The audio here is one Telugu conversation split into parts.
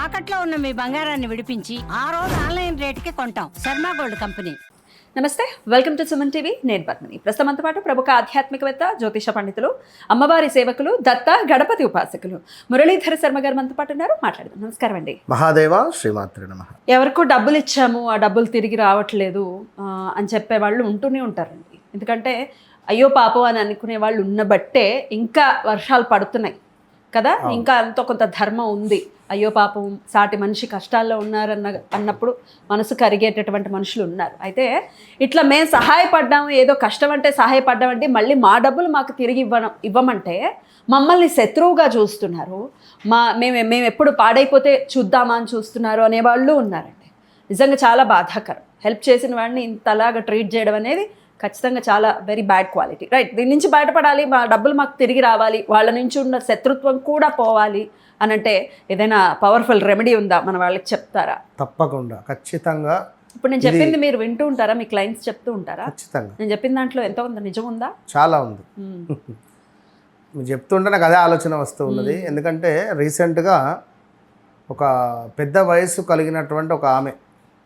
తాకట్లో ఉన్న మీ బంగారాన్ని విడిపించి ఆ రోజు ఆన్లైన్ రేటుకి కొంటాం. Sharma gold company. నమస్తే, వెల్కమ్ టు సుమన్ టీవీ. నేను పద్మిని. ప్రస్తుతంతో పాటు ప్రముఖ ఆధ్యాత్మికవేత్త, జ్యోతిష పండితులు, అమ్మవారి సేవకులు, దత్త గణపతి ఉపాసకులు మురళీధర శర్మ గారు మనతో పాటు ఉన్నారు. మాట్లాడదాం. నమస్కారం అండి. మహాదేవ శ్రీమాత్రి నమః. ఎవరికో డబ్బులు ఇచ్చాము, ఆ డబ్బులు తిరిగి రావట్లేదు అని చెప్పే వాళ్ళు ఉంటూనే ఉంటారండి. ఎందుకంటే అయ్యో పాపం అని అనుకునే వాళ్ళు ఉన్నబట్టే ఇంకా వర్షాలు పడుతున్నాయి కదా. ఇంకా అంతో కొంత ధర్మం ఉంది. అయ్యో పాపం సాటి మనిషి కష్టాల్లో అన్నప్పుడు మనసు కరిగేటటువంటి మనుషులు ఉన్నారు. అయితే ఇట్లా మేము సహాయపడ్డాము, ఏదో కష్టం అంటే సహాయపడ్డామంటే మళ్ళీ మా డబ్బులు మాకు తిరిగి ఇవ్వమంటే మమ్మల్ని శత్రువుగా చూస్తున్నారు. మేము ఎప్పుడు పాడైపోతే చూద్దామా అని చూస్తున్నారు అనేవాళ్ళు ఉన్నారండి. నిజంగా చాలా బాధాకరం. హెల్ప్ చేసిన వాడిని ఇంతలాగా ట్రీట్ చేయడం అనేది ఖచ్చితంగా చాలా వెరీ బ్యాడ్ క్వాలిటీ. రైట్, దీని నుంచి బయటపడాలి, మా డబ్బులు మాకు తిరిగి రావాలి, వాళ్ళ నుంచి ఉన్న శత్రుత్వం కూడా పోవాలి అని అంటే ఏదైనా పవర్ఫుల్ రెమెడీ ఉందా? మన వాళ్ళకి చెప్తారా? తప్పకుండా, ఖచ్చితంగా. ఇప్పుడు నేను చెప్పింది మీరు వింటూ ఉంటారా? మీ క్లయింట్స్ చెప్తూ ఉంటారా? ఖచ్చితంగా. నేను చెప్పిన దాంట్లో ఎంతో కొంత నిజం ఉందా? చాలా ఉంది. మీరు చెప్తుంటే నాకు అదే ఆలోచన వస్తూ ఉన్నది. ఎందుకంటే రీసెంట్గా ఒక పెద్ద వయసు కలిగినటువంటి ఒక ఆమె,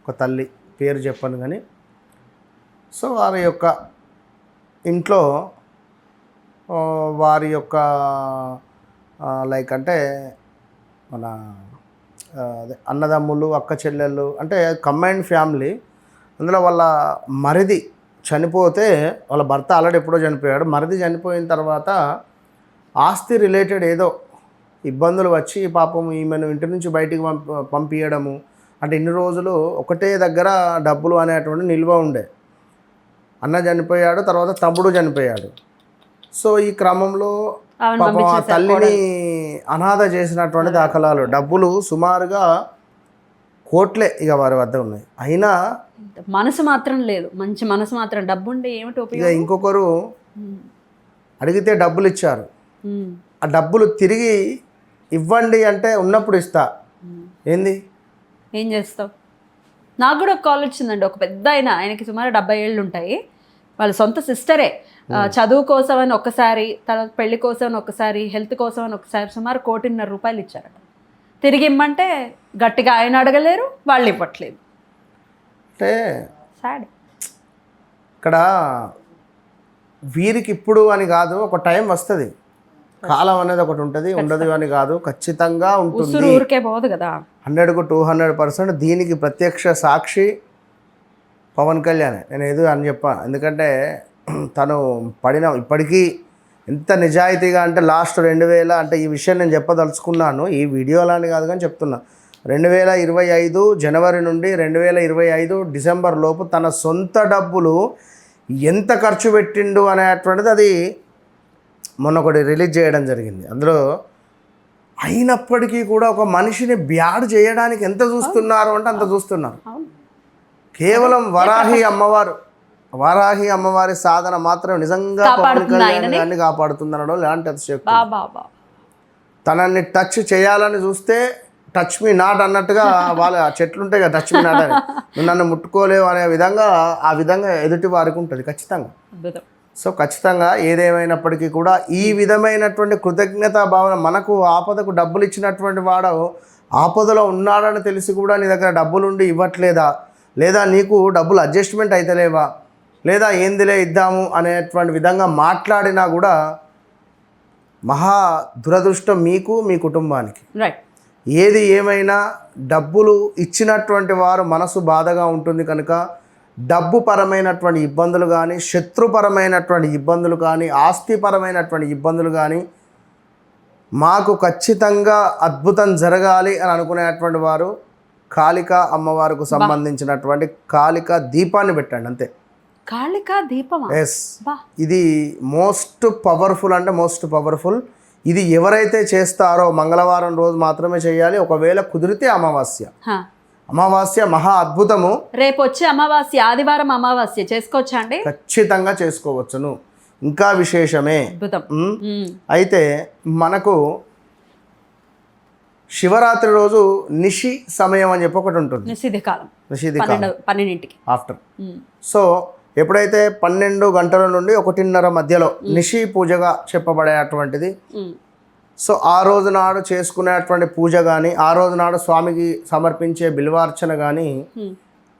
ఒక తల్లి, పేరు చెప్పను కానీ, సో వారి యొక్క ఇంట్లో వారి యొక్క లైక్ అంటే మన అదే అన్నదమ్ములు, అక్క చెల్లెళ్ళు, అంటే కంబైన్డ్ ఫ్యామిలీ. అందులో వాళ్ళ మరిది చనిపోతే, వాళ్ళ భర్త ఆల్రెడీ ఎప్పుడో చనిపోయాడు. మరిది చనిపోయిన తర్వాత ఆస్తి రిలేటెడ్ ఏదో ఇబ్బందులు వచ్చి పాపం ఈమెను ఇంటి నుంచి బయటికి పంపించడము. అంటే ఇన్ని రోజులు ఒకటే దగ్గర డబ్బులు అనేటువంటి నిల్వ ఉండే. అన్న చనిపోయాడు, తర్వాత తమ్ముడు చనిపోయాడు. సో ఈ క్రమంలో పాపం ఆ తల్లిని అనాథ చేసినటువంటి దాఖలాలు, డబ్బులు సుమారుగా కోట్లే ఇక వారి వద్ద ఉన్నాయి. అయినా మనసు మాత్రం లేదు. మంచి మనసు మాత్రం, డబ్బు ఉండే ఏమిటి ఉపయోగం? ఇక ఇంకొకరు అడిగితే డబ్బులు ఇచ్చారు. ఆ డబ్బులు తిరిగి ఇవ్వండి అంటే ఉన్నప్పుడు ఇస్తా, ఏంది ఏం చేస్తావు? నాకు కూడా ఒక కాల్ వచ్చిందండి. ఒక పెద్ద ఆయనకి సుమారు 70 ఏళ్ళు ఉంటాయి. వాళ్ళ సొంత సిస్టరే చదువు కోసం అని ఒకసారి, తర్వాత పెళ్లి కోసం అని ఒకసారి, హెల్త్ కోసం అని ఒకసారి సుమారు 1.5 కోటి ఇచ్చారట. తిరిగి ఇమ్మంటే గట్టిగా ఆయన అడగలేరు, వాళ్ళు ఇవ్వట్లేదు. అంటే సాడ్. ఇక్కడ వీరికి ఇప్పుడు అని కాదు, ఒక టైం వస్తుంది. కాలం అనేది ఒకటి ఉంటుంది, ఉండదు అని కాదు, ఖచ్చితంగా ఉంటుంది. ఊరికే పోదు కదా. 100కు 200%. దీనికి ప్రత్యక్ష సాక్షి పవన్ కళ్యాణ్. నేను ఏదో అని చెప్పాను. ఎందుకంటే తను పడిన ఇప్పటికీ ఎంత నిజాయితీగా అంటే లాస్ట్ 2000 అంటే ఈ విషయం నేను చెప్పదలుచుకున్నాను ఈ వీడియోలో అని కాదు కానీ చెప్తున్నా. 2025 జనవరి నుండి 2025 డిసెంబర్ లోపు తన సొంత డబ్బులు ఎంత ఖర్చు పెట్టిండు అనేటువంటిది అది మొన్న ఒకటి రిలీజ్ చేయడం జరిగింది. అందులో అయినప్పటికీ కూడా ఒక మనిషిని బ్యాడ్ చేయడానికి ఎంత చూస్తున్నారు అంటే అంత చూస్తున్నారు. కేవలం వారాహి అమ్మవారి సాధన మాత్రం నిజంగా పవన్ కళ్యాణ్ కాపాడుతుందనడం లాంటి అతిశయోక్తి. తనని టచ్ చేయాలని చూస్తే టచ్ మీ నాట్ అన్నట్టుగా వాళ్ళ చెట్లు ఉంటాయి కదా, టచ్ మీ నాట్ అని, నువ్వు నన్ను ముట్టుకోలేవు అనే విధంగా ఆ విధంగా ఎదుటి వారికి ఉంటుంది ఖచ్చితంగా. సో ఖచ్చితంగా ఏదేమైనప్పటికీ కూడా ఈ విధమైనటువంటి కృతజ్ఞతా భావన, మనకు ఆపదకు డబ్బులు ఇచ్చినటువంటి వాడు ఆపదలో ఉన్నాడని తెలిసి కూడా నీ దగ్గర డబ్బులుండి ఇవ్వట్లేదా, లేదా నీకు డబ్బులు అడ్జస్ట్మెంట్ అయితలేవా, లేదా ఏందిలే ఇద్దాము అనేటువంటి విధంగా మాట్లాడినా కూడా మహా దురదృష్టం మీకు, మీ కుటుంబానికి. రైట్. ఏది ఏమైనా డబ్బులు ఇచ్చినటువంటి వారు మనసు బాధగా ఉంటుంది కనుక డబ్బు పరమైనటువంటి ఇబ్బందులు కానీ, శత్రుపరమైనటువంటి ఇబ్బందులు కానీ, ఆస్తిపరమైనటువంటి ఇబ్బందులు కానీ, మాకు ఖచ్చితంగా అద్భుతం జరగాలి అని అనుకునేటువంటి వారు కాళికా అమ్మవారికి సంబంధించినటువంటి కాళికా దీపాన్ని పెట్టండి, అంతే. కాళికా దీపం. ఎస్, ఇది మోస్ట్ పవర్ఫుల్, అంటే మోస్ట్ పవర్ఫుల్. ఇది ఎవరైతే చేస్తారో మంగళవారం రోజు మాత్రమే చేయాలి. ఒకవేళ కుదిరితే అమావాస్య మహా అద్భుతము. రేపు వచ్చే అమావాస్య, ఆదివారం అమావాస్య చేసుకోవచ్చా అండి? ఖచ్చితంగా చేసుకోవచ్చును. ఇంకా విశేషమే. అద్భుతం. అయితే మనకు శివరాత్రి రోజు నిషి సమయం అని చెప్పి ఒకటి ఉంటుంది. నిషిద్ధి కాలం 12 ఆఫ్టర్. సో ఎప్పుడైతే 12 గంటల నుండి 1:30 మధ్యలో నిషి పూజగా చెప్పబడేటువంటిది సో ఆ రోజు నాడు చేసుకునేటువంటి పూజ కానీ ఆ రోజు నాడు స్వామికి సమర్పించే బిల్వార్చన కానీ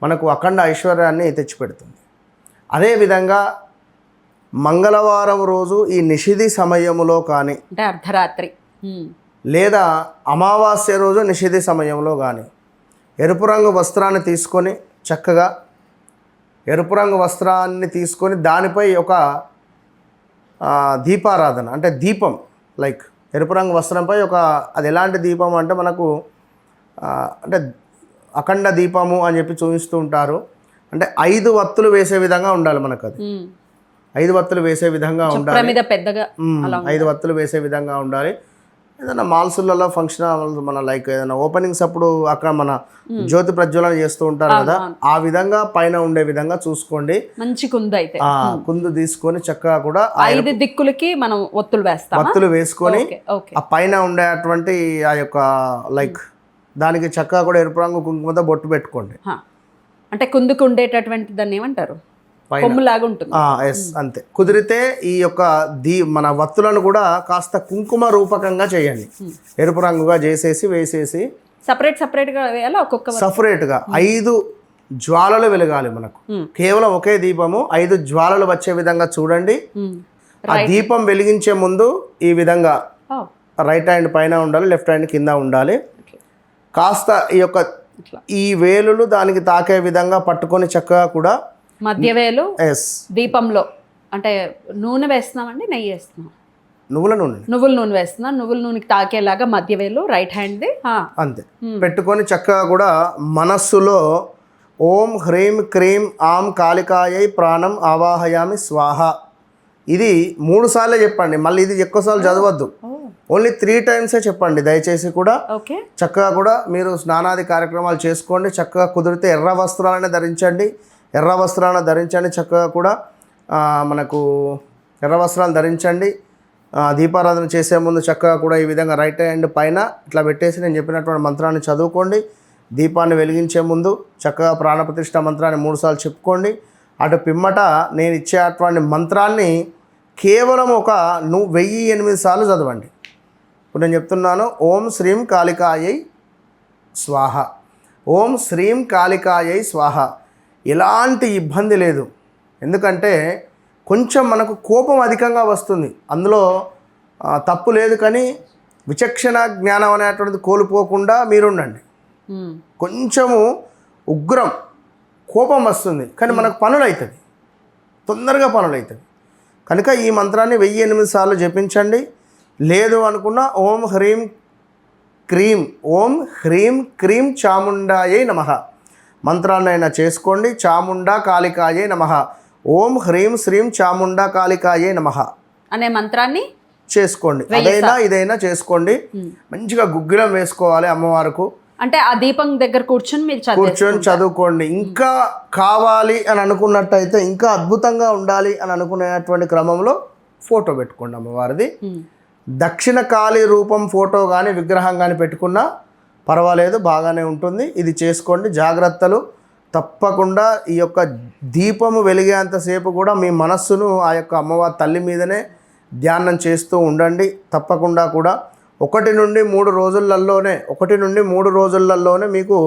మనకు అఖండ ఐశ్వర్యాన్ని తెచ్చిపెడుతుంది. అదేవిధంగా మంగళవారం రోజు ఈ నిషిధి సమయములో కానీ అంటే అర్ధరాత్రి లేదా అమావాస్య రోజు నిషిధి సమయంలో కానీ ఎరుపు రంగు వస్త్రాన్ని తీసుకొని చక్కగా ఎరుపు రంగు వస్త్రాన్ని తీసుకొని దానిపై ఒక దీపారాధన అంటే దీపం లైక్ ఎరుపు రంగు వస్త్రంపై ఒక అది ఎలాంటి దీపం అంటే మనకు అంటే అఖండ దీపము అని చెప్పి చూపిస్తూ ఉంటారు. అంటే 5 వత్తులు వేసే విధంగా ఉండాలి మనకు. అది 5 వత్తులు వేసే విధంగా ఉండాలి. పెద్దగా 5 వత్తులు వేసే విధంగా ఉండాలి. ఏదైనా మాల్సులలో ఫంక్షన్ మన లైక్ ఏదైనా ఓపెనింగ్స్ అప్పుడు అక్కడ మన జ్యోతి ప్రజ్వలన చేస్తూ ఉంటారు కదా, ఆ విధంగా పైన ఉండే విధంగా చూసుకోండి. మంచి కుందు అయితే కుందు తీసుకొని చక్కగా కూడా 5 దిక్కులకి మనం ఒత్తులు వేస్తాం. ఒత్తులు వేసుకొని ఆ పైన ఉండేటువంటి ఆ యొక్క లైక్ దానికి చక్కగా కూడా ఎరుపు రంగు కుంకుమతో బొట్టు పెట్టుకోండి. అంటే కుందుకు ఉండేటటువంటి దాన్ని ఏమంటారు, కొమ్ములాగా ఉంటుంది. ఎస్ అంతే. కుదిరితే ఈ యొక్క మన వత్తులను కూడా కాస్త కుంకుమ రూపకంగా చేయండి. ఎరుపు రంగుగా చేసేసి వేసేసి సపరేట్గా వేయాలి. ఒక్కొక్క సపరేట్గా 5 జ్వాలలు వెలగాలి మనకు. కేవలం ఒకే దీపము 5 జ్వాలలు వచ్చే విధంగా చూడండి. ఆ దీపం వెలిగించే ముందు ఈ విధంగా రైట్ హ్యాండ్ పైన ఉండాలి, లెఫ్ట్ హ్యాండ్ కింద ఉండాలి. కాస్త ఈ వేలులు దానికి తాకే విధంగా పట్టుకొని చక్కగా కూడా మధ్య వేలు దీపంలో అంటే నూనె వేస్తున్నామండి, నెయ్యి వేస్తున్నాం, నువ్వుల నూనె వేస్తున్నాం. నువ్వుల నూనెకి తాకేలాగా మధ్య వేలు రైట్ హ్యాండ్ అంతే పెట్టుకొని చక్కగా కూడా మనస్సులో ఓం హ్రీం క్రీం ఆం కాళికాయై ప్రాణం ఆవాహయామి స్వాహ. ఇది 3 సార్లే చెప్పండి, మళ్ళీ ఇది ఎక్కువసార్లు చదవద్దు. ఓన్లీ 3 టైమ్సే చెప్పండి దయచేసి. కూడా చక్కగా కూడా మీరు స్నానాది కార్యక్రమాలు చేసుకోండి. చక్కగా కుదిరితే ఎర్ర వస్త్రాలనే ధరించండి. ఎర్ర వస్త్రాలను ధరించండి. చక్కగా కూడా మనకు ఎర్ర వస్త్రాలు ధరించండి. దీపారాధన చేసే ముందు చక్కగా కూడా ఈ విధంగా రైట్ హ్యాండ్ పైన ఇట్లా పెట్టేసి నేను చెప్పినటువంటి మంత్రాన్ని చదువుకోండి. దీపాన్ని వెలిగించే ముందు చక్కగా ప్రాణప్రతిష్ఠ మంత్రాన్ని 3 సార్లు చెప్పుకోండి. అటు పిమ్మట నేను ఇచ్చేటువంటి మంత్రాన్ని కేవలం 1008 సార్లు చదవండి. ఇప్పుడు నేను చెప్తున్నాను, ఓం శ్రీం కాళికాయై స్వాహ, ఓం శ్రీం కాళికాయై స్వాహ. ఎలాంటి ఇబ్బంది లేదు. ఎందుకంటే కొంచెం మనకు కోపం అధికంగా వస్తుంది, అందులో తప్పు లేదు. కానీ విచక్షణ జ్ఞానం అనేటువంటిది కోల్పోకుండా మీరుండండి. కొంచెము ఉగ్రం కోపం వస్తుంది, కానీ మనకు పనులు అవుతుంది, తొందరగా పనులు అవుతుంది. కనుక ఈ మంత్రాన్ని 1008 సార్లు జపించండి. లేదు అనుకున్న ఓం హ్రీం క్రీం చాముండాయై నమః మంత్రాన్నైనా చేసుకోండి. చాముండా కాళికాయై నమః, ఓం హ్రీం శ్రీం చాముండా కాళికాయై నమః అనే మంత్రాన్ని చేసుకోండి. అదైనా ఇదైనా చేసుకోండి. మంచిగా గుగ్గిలం వేసుకోవాలి అమ్మవారికి. అంటే ఆ దీపం దగ్గర కూర్చొని చదువుకోండి. ఇంకా కావాలి అని అనుకున్నట్టయితే, ఇంకా అద్భుతంగా ఉండాలి అని అనుకునేటువంటి క్రమంలో ఫోటో పెట్టుకోండి అమ్మవారిది. దక్షిణ కాళీ రూపం ఫోటో కానీ విగ్రహం కానీ పెట్టుకున్నా పర్వాలేదు, బాగానే ఉంటుంది. ఇది చేసుకోండి. జాగ్రత్తలు తప్పకుండా. ఈ యొక్క దీపము వెలిగేంతసేపు కూడా మీ మనస్సును ఆ యొక్క అమ్మవారి తల్లి మీదనే ధ్యానం చేస్తూ ఉండండి. తప్పకుండా కూడా 1 నుండి 3 రోజులలోనే మీకు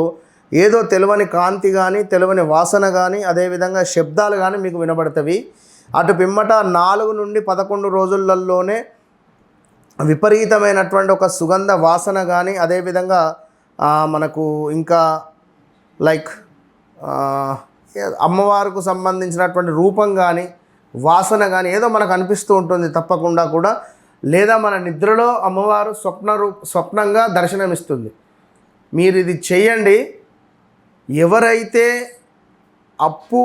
ఏదో తెలియని కాంతి కానీ తెలియని వాసన కానీ అదేవిధంగా శబ్దాలు కానీ మీకు వినబడతవి. అటు పిమ్మట 4 నుండి 11 రోజులలోనే విపరీతమైనటువంటి ఒక సుగంధ వాసన కానీ అదేవిధంగా మనకు ఇంకా లైక్ అమ్మవారికి సంబంధించినటువంటి రూపం కానీ వాసన కానీ ఏదో మనకు అనిపిస్తూ ఉంటుంది తప్పకుండా కూడా. లేదా మన నిద్రలో అమ్మవారు స్వప్నంగా దర్శనమిస్తుంది. మీరు ఇది చేయండి. ఎవరైతే అప్పు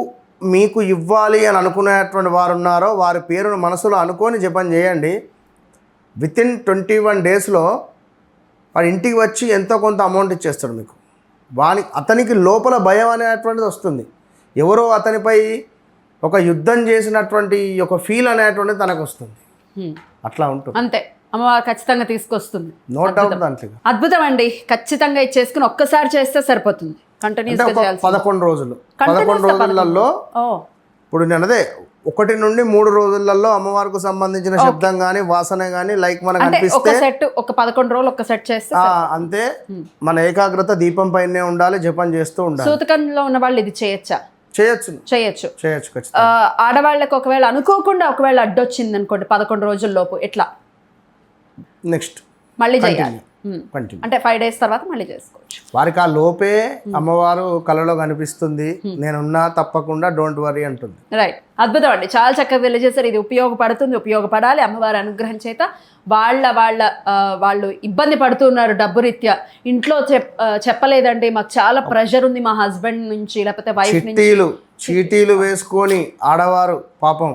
మీకు ఇవ్వాలి అని అనుకునేటువంటి వారు ఉన్నారో వారి పేరును మనసులో అనుకొని జపం చేయండి. వితిన్ 21 డేస్లో వాడి ఇంటికి వచ్చి ఎంతో కొంత అమౌంట్ ఇచ్చేస్తాడు మీకు. అతనికి లోపల భయం అనేటువంటిది వస్తుంది. ఎవరో అతనిపై ఒక యుద్ధం చేసినటువంటి ఒక ఫీల్ అనేటువంటిది తనకు వస్తుంది. అట్లా ఉంటుంది. అంతే, అమ్మవారు ఖచ్చితంగా తీసుకొస్తుంది. No doubt. దాంట్లో అద్భుతం అండి. ఖచ్చితంగా చేసుకుని ఒక్కసారి చేస్తే సరిపోతుంది. కంటిన్యూస్గా 11 రోజులలో ఇప్పుడు నేను అదే 1 నుండి 3 రోజులలో అమ్మవారికి సంబంధించిన శబ్దం కానీ వాసన కానీ లైక్ మనకు అంటే ఒక అనిపిస్తే సెట్ ఒక 11 రోజులు ఒక సెట్ చేస్తే అంతే. మన ఏకాగ్రత దీపం పైనే ఉండాలి, జపం చేస్తూ ఉండాలి. సూతకంలో ఉన్న వాళ్ళు ఇది చేయొచ్చా? చేయొచ్చు చేయొచ్చు. ఖచ్చితంగా. ఆడవాళ్ళకి ఒకవేళ అనుకోకుండా ఒకవేళ అడ్డొచ్చింది అనుకోండి 11 రోజుల లోపు ఎట్లా నెక్స్ట్ మళ్ళీ చేయాలి? కంటిన్యూ అంటే 5 days తర్వాత మళ్ళీ చేసుకోవచ్చు. వారికి ఆ లోపే అమ్మవారు కళలో కనిపిస్తుంది, నేనున్నా తప్పకుండా డోంట్ వరీ అంటుంది. రైట్, అద్భుతం అండి, చాలా చక్కగా తెలియజేశారు. ఇది ఉపయోగపడుతుంది, ఉపయోగపడాలి. అమ్మవారి అనుగ్రహం చేత వాళ్ళు ఇబ్బంది పడుతున్నారు డబ్బు రీత్యా, ఇంట్లో చెప్పలేదండి మాకు చాలా ప్రెషర్ ఉంది మా హస్బెండ్ నుంచి లేకపోతే వైఫ్ నుంచి, చీటీలు వేసుకొని ఆడవారు పాపం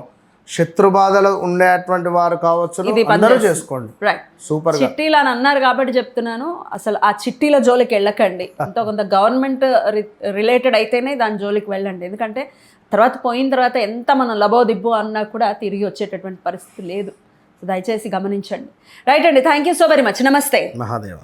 శత్రు బాధలు ఉండేటువంటి వారు కావచ్చు, అందరూ చేసుకోండి. Right, super. చిట్టీలు అని అన్నారు కాబట్టి చెప్తున్నాను, అసలు ఆ చిట్టీల జోలికి వెళ్ళకండి. ఎంతో కొంత గవర్నమెంట్ రిలేటెడ్ అయితేనే దాని జోలికి వెళ్ళండి. ఎందుకంటే పోయిన తర్వాత ఎంత మనం లబోదిబ్బో అన్నా కూడా తిరిగి వచ్చేటటువంటి పరిస్థితి లేదు. దయచేసి గమనించండి. రైట్ అండి, thank you so very much. నమస్తే. మహాదేవ.